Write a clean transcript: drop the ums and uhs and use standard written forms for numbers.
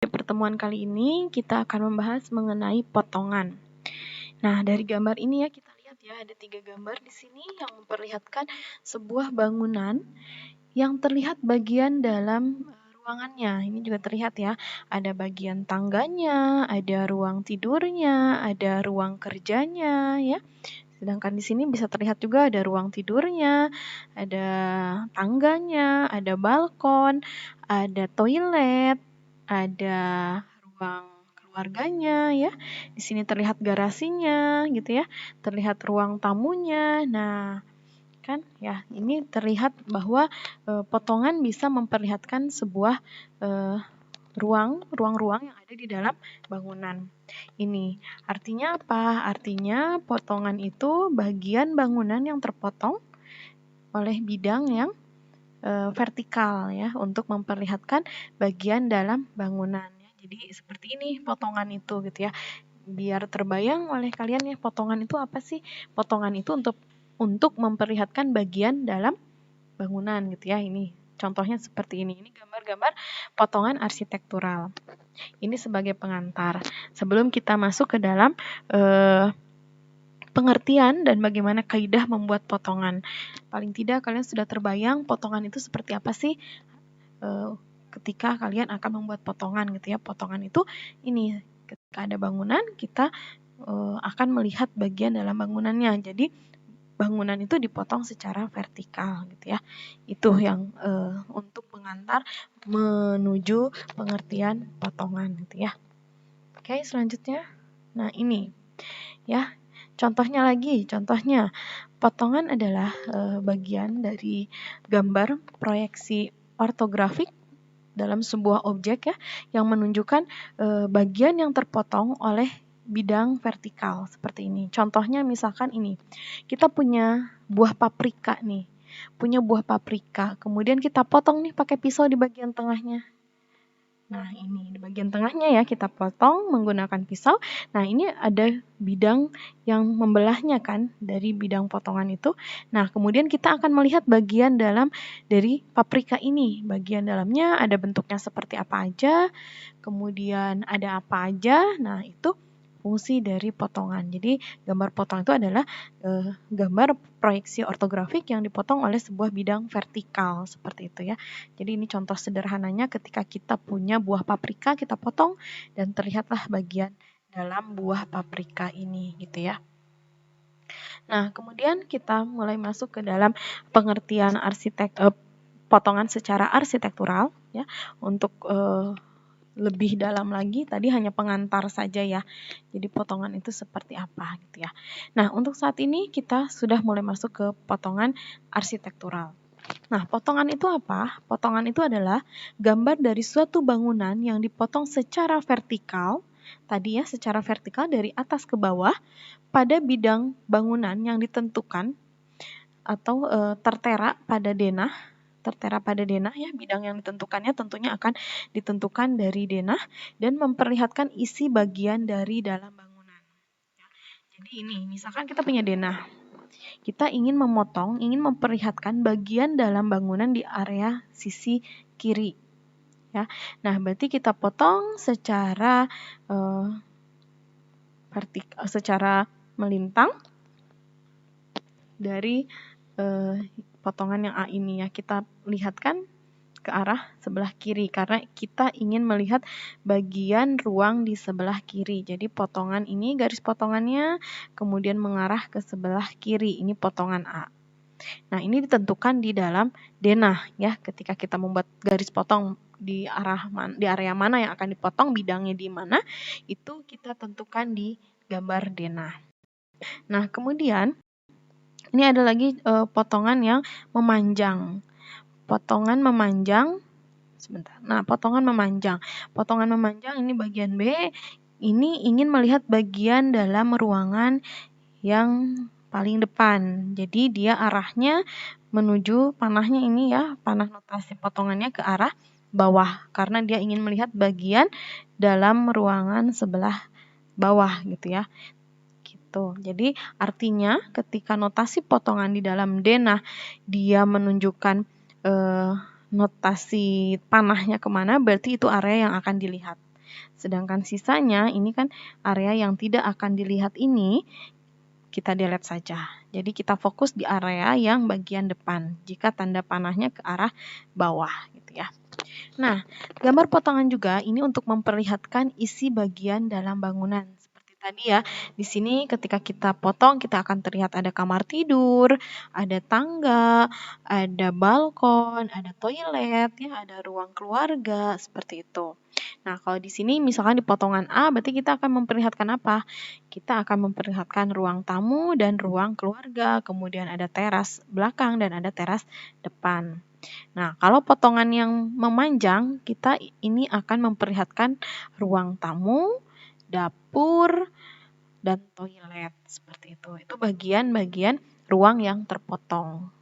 Di pertemuan kali ini kita akan membahas mengenai potongan. Nah, dari gambar ini ya kita lihat ya ada 3 gambar di sini yang memperlihatkan sebuah bangunan yang terlihat bagian dalam ruangannya. Ini juga terlihat ya, ada bagian tangganya, ada ruang tidurnya, ada ruang kerjanya ya. Sedangkan di sini bisa terlihat juga ada ruang tidurnya, ada tangganya, ada balkon, ada toilet, ada ruang keluarganya ya. Di sini terlihat garasinya gitu ya. Terlihat ruang tamunya. Nah, kan ya ini terlihat bahwa potongan bisa memperlihatkan sebuah ruang-ruang yang ada di dalam bangunan ini. Artinya apa? Artinya potongan itu bagian bangunan yang terpotong oleh bidang yang vertikal ya untuk memperlihatkan bagian dalam bangunan. Jadi seperti ini potongan itu gitu ya. Biar terbayang oleh kalian ya potongan itu apa sih? Potongan itu untuk memperlihatkan bagian dalam bangunan gitu ya. Ini contohnya seperti ini. Ini gambar-gambar potongan arsitektural. Ini sebagai pengantar. Sebelum kita masuk ke dalam pengertian dan bagaimana kaidah membuat potongan. Paling tidak kalian sudah terbayang potongan itu seperti apa sih ketika kalian akan membuat potongan gitu ya. Potongan itu ini ketika ada bangunan kita akan melihat bagian dalam bangunannya. Jadi bangunan itu dipotong secara vertikal gitu ya. Itu yang untuk pengantar menuju pengertian potongan gitu ya. Oke, selanjutnya. Nah, ini ya. Contohnya potongan adalah bagian dari gambar proyeksi ortografik dalam sebuah objek ya, yang menunjukkan bagian yang terpotong oleh bidang vertikal seperti ini. Contohnya misalkan ini, kita punya buah paprika nih, kemudian kita potong nih pakai pisau di bagian tengahnya. Nah, ini di bagian tengahnya ya kita potong menggunakan pisau. Nah, ini ada bidang yang membelahnya kan dari bidang potongan itu. Nah, kemudian kita akan melihat bagian dalam dari paprika ini. Bagian dalamnya ada bentuknya seperti apa aja, kemudian ada apa aja. Nah, itu fungsi dari potongan. Jadi, gambar potong itu adalah gambar proyeksi ortografik yang dipotong oleh sebuah bidang vertikal seperti itu ya. Jadi ini contoh sederhananya ketika kita punya buah paprika kita potong dan terlihatlah bagian dalam buah paprika ini gitu ya. Nah, kemudian kita mulai masuk ke dalam pengertian potongan secara arsitektural ya. Untuk lebih dalam lagi tadi hanya pengantar saja ya. Jadi potongan itu seperti apa gitu ya. Nah, untuk saat ini kita sudah mulai masuk ke potongan arsitektural. Nah, potongan itu apa? Potongan itu adalah gambar dari suatu bangunan yang dipotong secara vertikal, tadi ya secara vertikal dari atas ke bawah pada bidang bangunan yang ditentukan atau tertera pada denah ya, bidang yang ditentukannya tentunya akan ditentukan dari denah dan memperlihatkan isi bagian dari dalam bangunan. Jadi ini, misalkan kita punya denah. Kita ingin memperlihatkan bagian dalam bangunan di area sisi kiri. Ya. Nah, berarti kita potong secara secara melintang dari potongan yang A ini ya. Kita lihatkan ke arah sebelah kiri karena kita ingin melihat bagian ruang di sebelah kiri. Jadi potongan ini garis potongannya kemudian mengarah ke sebelah kiri. Ini potongan A. Nah, ini ditentukan di dalam denah ya. Ketika kita membuat garis potong di area mana yang akan dipotong, bidangnya di mana, itu kita tentukan di gambar denah. Nah, kemudian ini ada lagi potongan yang memanjang. Potongan memanjang, sebentar. Nah, potongan memanjang. Potongan memanjang ini bagian B. Ini ingin melihat bagian dalam ruangan yang paling depan. Jadi dia arahnya menuju panahnya ini ya, panah notasi potongannya ke arah bawah. Karena dia ingin melihat bagian dalam ruangan sebelah bawah gitu ya. Jadi artinya ketika notasi potongan di dalam denah dia menunjukkan notasi panahnya kemana, berarti itu area yang akan dilihat. Sedangkan sisanya ini kan area yang tidak akan dilihat ini, kita delete saja. Jadi kita fokus di area yang bagian depan, jika tanda panahnya ke arah bawah gitu ya. Nah, gambar potongan juga ini untuk memperlihatkan isi bagian dalam bangunan. Seperti tadi ya, di sini ketika kita potong, kita akan terlihat ada kamar tidur, ada tangga, ada balkon, ada toilet, ya, ada ruang keluarga, seperti itu. Nah, kalau di sini misalkan di potongan A, berarti kita akan memperlihatkan apa? Kita akan memperlihatkan ruang tamu dan ruang keluarga, kemudian ada teras belakang dan ada teras depan. Nah, kalau potongan yang memanjang, kita ini akan memperlihatkan ruang tamu, dapur, dan toilet. Seperti itu. Itu bagian-bagian ruang yang terpotong.